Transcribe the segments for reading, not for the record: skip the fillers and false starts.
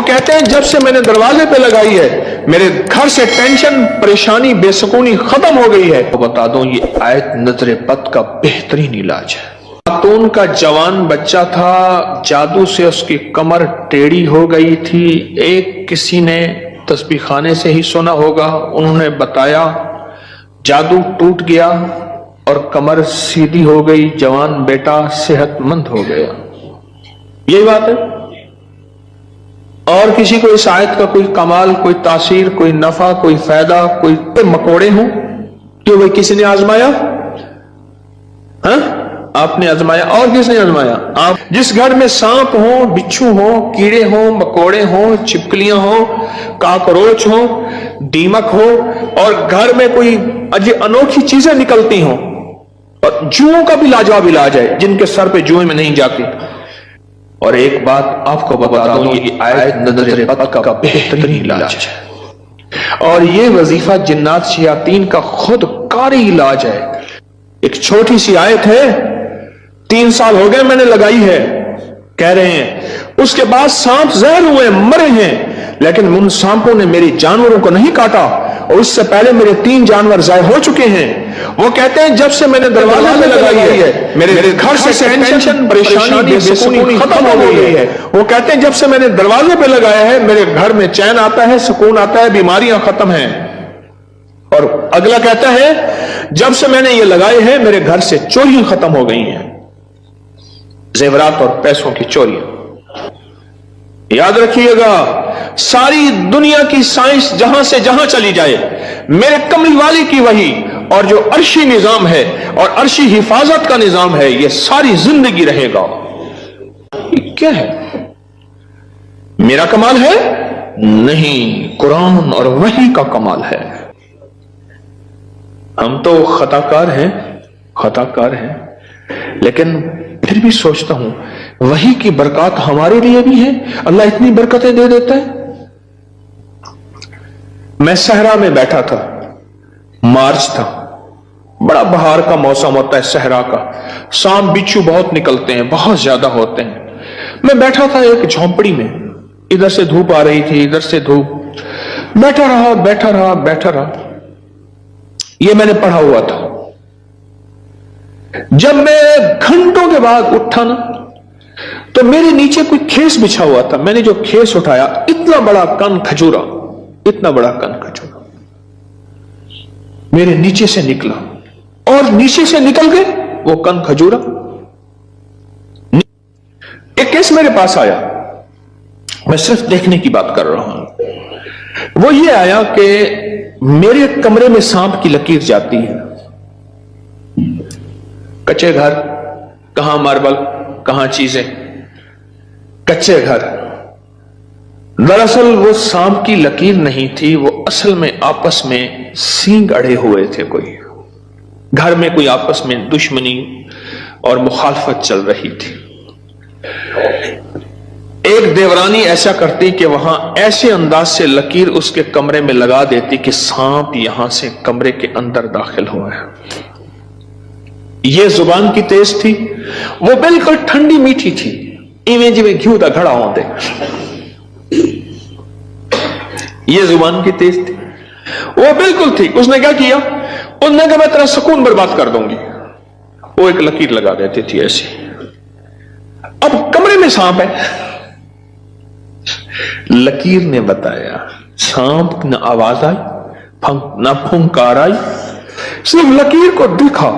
وہ کہتے ہیں جب سے میں نے دروازے پہ لگائی ہے میرے گھر سے ٹینشن، پریشانی، بے سکونی ختم ہو گئی ہے۔ بتا دوں یہ آیت نظر بد کا بہترین علاج ہے۔ خاتون کا جوان بچہ تھا، جادو سے اس کی کمر ٹیڑھی ہو گئی تھی۔ ایک کسی نے تسبیح خانے سے ہی سنا ہوگا، انہوں نے بتایا، جادو ٹوٹ گیا اور کمر سیدھی ہو گئی، جوان بیٹا صحت مند ہو گیا۔ یہی بات ہے۔ اور کسی کو اس آیت کا کوئی کمال، کوئی تاثیر، کوئی نفع، کوئی فائدہ، کوئی مکوڑے ہوں، کیوں بھائی کسی نے آزمایا؟ ہاں آپ نے آزمایا، اور کس نے آزمایا؟ آپ۔ جس گھر میں سانپ ہوں، بچھو ہوں، کیڑے ہوں، مکوڑے ہوں، چھپکلیاں ہوں، کاکروچ ہوں، دیمک ہو، اور گھر میں کوئی انوکھی چیزیں نکلتی ہوں، اور جوؤں کا بھی لاجواب علاج ہے جن کے سر پہ جوئیں میں نہیں جاتی۔ اور ایک بات آپ کو بتا دوں، یہ آیت نظر بد کا بہترین علاج ہے، اور یہ وظیفہ جنات شیاطین کا خود کاری علاج ہے۔ ایک چھوٹی سی آیت ہے، 3 سال ہو گئے میں نے لگائی ہے، کہہ رہے ہیں اس کے بعد سانپ زہر ہوئے، مرے ہیں، لیکن ان سانپوں نے میری جانوروں کو نہیں کاٹا، اور اس سے پہلے میرے 3 جانور ضائع ہو چکے ہیں۔ وہ کہتے ہیں جب سے میں نے دروازے پہ لگائی ہے میرے گھر سے ٹینشن، پریشانی، بے سکونی ختم ہو گئی ہے۔ وہ کہتے ہیں جب سے میں نے دروازے پہ لگایا ہے میرے گھر میں چین آتا ہے، سکون آتا ہے، بیماریاں ختم ہیں۔ اور اگلا کہتا ہے جب سے میں نے یہ لگائے ہیں میرے گھر سے چوریاں ختم ہو گئی ہیں، زیورات اور پیسوں کی چوریاں۔ یاد رکھیے گا، ساری دنیا کی سائنس جہاں سے جہاں چلی جائے، میرے کملی والی کی وحی اور جو عرشی نظام ہے اور عرشی حفاظت کا نظام ہے، یہ ساری زندگی رہے گا۔ یہ کیا ہے؟ میرا کمال ہے؟ نہیں، قرآن اور وحی کا کمال ہے۔ ہم تو خطا کار ہیں، لیکن پھر بھی سوچتا ہوں وحی کی برکات ہمارے لیے بھی ہے، اللہ اتنی برکتیں دے دیتا ہے۔ میں صحرا میں بیٹھا تھا، مارچ تھا، بڑا بہار کا موسم ہوتا ہے صحرا کا، سانپ بچھو بہت نکلتے ہیں، بہت زیادہ ہوتے ہیں۔ میں بیٹھا تھا ایک جھونپڑی میں، ادھر سے دھوپ آ رہی تھی، ادھر سے دھوپ، بیٹھا رہا۔ یہ میں نے پڑھا ہوا تھا۔ جب میں گھنٹوں کے بعد اٹھا نا، تو میرے نیچے کوئی کھیس بچھا ہوا تھا۔ میں نے جو کھیس اٹھایا، اتنا بڑا کن کھجورا میرے نیچے سے نکلا، اور نیچے سے نکل کے وہ کن کھجورا ایک کیس میرے پاس آیا۔ میں صرف دیکھنے کی بات کر رہا ہوں۔ وہ یہ آیا کہ میرے کمرے میں سانپ کی لکیر جاتی ہے، کچے گھر، کہاں ماربل، کہاں چیزیں، کچے گھر۔ دراصل وہ سانپ کی لکیر نہیں تھی، وہ اصل میں آپس میں سینگ اڑے ہوئے تھے، کوئی گھر میں کوئی آپس میں دشمنی اور مخالفت چل رہی تھی۔ ایک دیورانی ایسا کرتی کہ وہاں ایسے انداز سے لکیر اس کے کمرے میں لگا دیتی کہ سانپ یہاں سے کمرے کے اندر داخل ہوا ہے۔ یہ زبان کی تیز تھی، وہ بالکل ٹھنڈی میٹھی تھی، ایویں جی میں گھیو دا گھڑا ہوندے۔ یہ زبان کی تیز تھی، وہ بالکل تھی۔ اس نے کیا کیا؟ اس نے کہا میں تیرا سکون برباد کر دوں گی۔ وہ ایک لکیر لگا دیتی تھی ایسی۔ اب کمرے میں سانپ ہے، لکیر نے بتایا، سانپ نہ آواز آئی نہ پھنکار آئی، صرف لکیر کو دکھا۔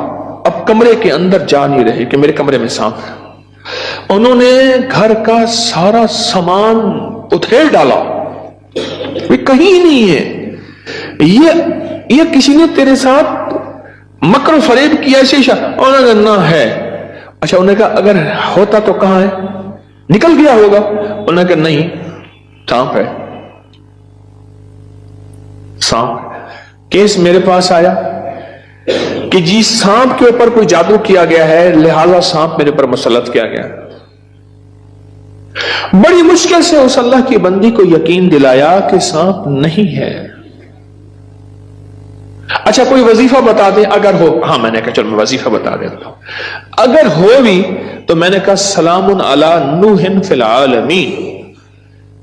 اب کمرے کے اندر جا نہیں رہے کہ میرے کمرے میں سانپ ہے۔ انہوں نے گھر کا سارا سامان ادھیڑ ڈالا، کہیں نہیں ہے، یہ کسی نے تیرے ساتھ مکر و فریب کیا ایسے ہی؟ انہوں نے کہا نہ ہے۔ اچھا، انہوں نے کہا اگر ہوتا تو کہاں ہے؟ نکل گیا ہوگا۔ انہوں نے کہا نہیں، سانپ ہے، سانپ۔ کیس میرے پاس آیا کہ جی سانپ کے اوپر کوئی جادو کیا گیا ہے، لہذا سانپ میرے پر مسلط کیا گیا۔ بڑی مشکل سے اس اللہ کی بندی کو یقین دلایا کہ سانپ نہیں ہے۔ اچھا کوئی وظیفہ بتا دیں اگر ہو۔ ہاں میں نے کہا چل میں وظیفہ بتا دیتا ہوں، اگر ہو بھی تو میں نے کہا سلام علی نوح فی العالمین،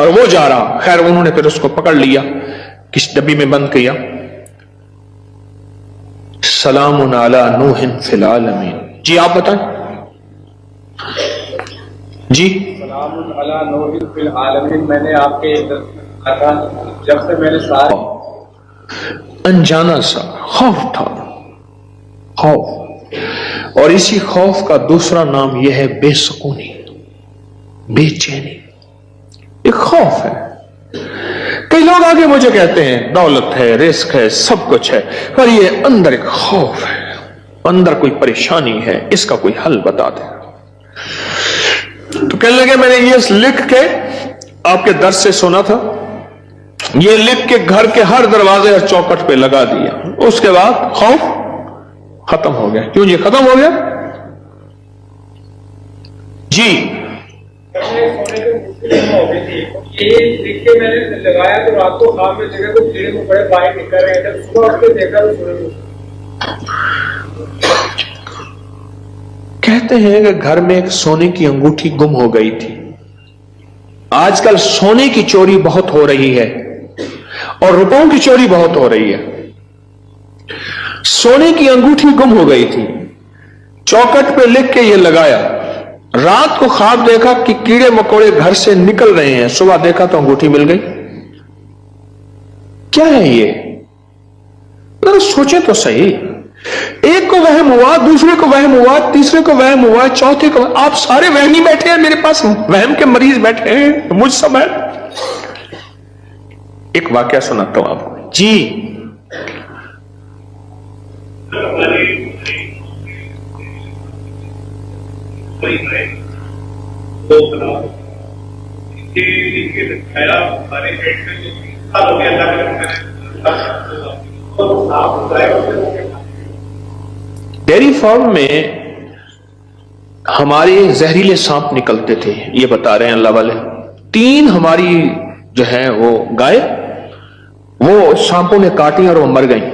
اور وہ جا رہا. خیر انہوں نے پھر اس کو پکڑ لیا, کس ڈبی میں بند کیا. سلام علی نوح فی العالمین. جی آپ بتائیں. جی سلام علی نوح فی العالمین. میں نے آپ کے کہا جب سے میں نے سارے انجانا سا خوف تھا, خوف. اور اسی خوف کا دوسرا نام یہ ہے بے سکونی, بے چینی. ایک خوف ہے. کئی لوگ آگے مجھے کہتے ہیں دولت ہے, رزق ہے, سب کچھ ہے, پر یہ اندر ایک خوف ہے, اندر کوئی پریشانی ہے, اس کا کوئی حل بتا دیں. تو کہنے لگے میں نے یہ لکھ کے آپ کے درس سے سنا تھا, یہ لکھ کے گھر کے ہر دروازے اور چوکٹ پہ لگا دیا. اس کے بعد خوف ختم ہو گیا. کیوں یہ ختم ہو گیا؟ جی سونے کے مشکل ہو گئی تھی. یہ لکھ کے میں نے لگایا تو رات کو خواب میں جگہ کو کیڑے مکوڑے باہر نکل رہے تھے. صبح اٹھ کے دیکھا تو سونے میں کہتے ہیں کہ گھر میں ایک سونے کی انگوٹھی گم ہو گئی تھی. آج کل سونے کی چوری بہت ہو رہی ہے اور روپوں کی چوری بہت ہو رہی ہے. سونے کی انگوٹھی گم ہو گئی تھی, چوکٹ پہ لکھ کے یہ لگایا. رات کو خواب دیکھا کہ کیڑے مکوڑے گھر سے نکل رہے ہیں, صبح دیکھا تو انگوٹھی مل گئی. کیا ہے یہ؟ ذرا سوچیں تو صحیح. ایک کو وہم ہوا, دوسرے کو وہم ہوا, تیسرے کو وہم ہوا, چوتھے کو. آپ سارے وہمی بیٹھے ہیں, میرے پاس وہم کے مریض بیٹھے ہیں, مجھ سب ہے. ایک واقعہ سناتا ہوں آپ کو. جی ڈیری فارم میں ہمارے زہریلے سانپ نکلتے تھے, یہ بتا رہے ہیں اللہ والے. 3 ہماری جو ہے وہ گائے, وہ سانپوں نے کاٹی اور وہ مر گئیں.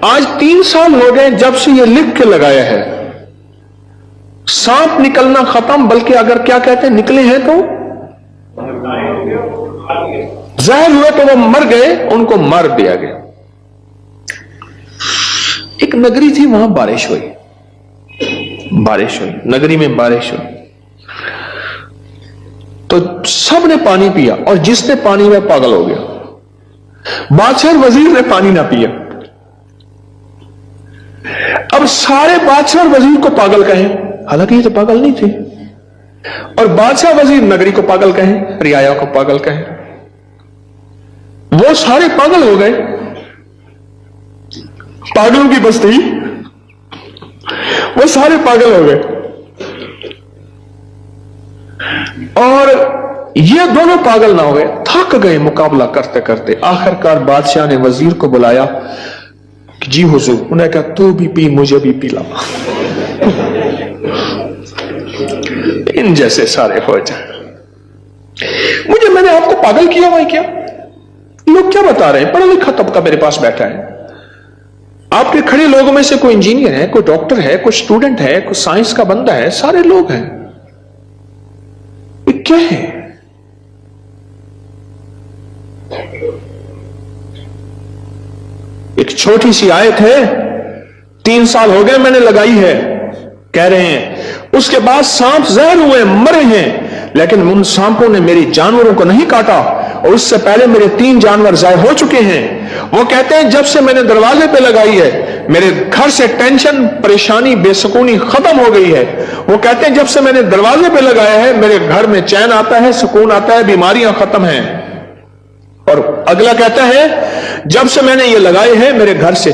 آج 3 سال ہو گئے جب سے یہ لکھ کے لگایا ہے. سانپ نکلنا ختم, بلکہ اگر کیا کہتے ہیں نکلے ہیں تو ظاہر ہوئے تو وہ مر گئے, ان کو مار دیا گیا. ایک نگری تھی, وہاں بارش ہوئی, نگری میں بارش ہوئی تو سب نے پانی پیا, اور جس نے پانی میں پاگل ہو گیا. بادشاہ وزیر نے پانی نہ پیا. اب سارے بادشاہ اور وزیر کو پاگل کہیں, حالانکہ یہ تو پاگل نہیں تھی. اور بادشاہ وزیر نگری کو پاگل کہیں, رعایا کو پاگل کہیں. وہ سارے پاگل ہو گئے. پاگلوں کی بستی, وہ سارے پاگل ہو گئے. اور یہ دونوں پاگل نہ ہو گئے, تھک گئے مقابلہ کرتے کرتے. آخرکار بادشاہ نے وزیر کو بلایا کہ جی حضور. انہیں کہا تو بھی پی, مجھے بھی پلا. ان جیسے سارے ہو جائیں. میں نے آپ کو پاگل کیا ہوا ہے کیا؟ لوگ کیا بتا رہے ہیں؟ پڑھا لکھا طبقہ میرے پاس بیٹھا ہے. آپ کے کھڑے لوگوں میں سے کوئی انجینئر ہے, کوئی ڈاکٹر ہے, کوئی اسٹوڈنٹ ہے, کوئی سائنس کا بندہ ہے, سارے لوگ ہیں. یہ کیا ہے؟ ایک چھوٹی سی آیت ہے, 3 سال ہو گئے میں نے لگائی ہے, کہہ رہے ہیں اس کے بعد سانپ زہر ہوئے, مرے ہیں, لیکن ان سانپوں نے میری جانوروں کو نہیں کاٹا, اور اس سے پہلے میرے 3 جانور ضائع ہو چکے ہیں. وہ کہتے ہیں جب سے میں نے دروازے پہ لگائی ہے میرے گھر سے ٹینشن, پریشانی, بے سکونی ختم ہو گئی ہے. وہ کہتے ہیں جب سے میں نے دروازے پہ لگایا ہے میرے گھر میں چین آتا ہے, سکون آتا ہے, بیماریاں ختم ہیں. اور اگلا کہتا ہے جب سے میں نے یہ لگائے ہیں میرے گھر سے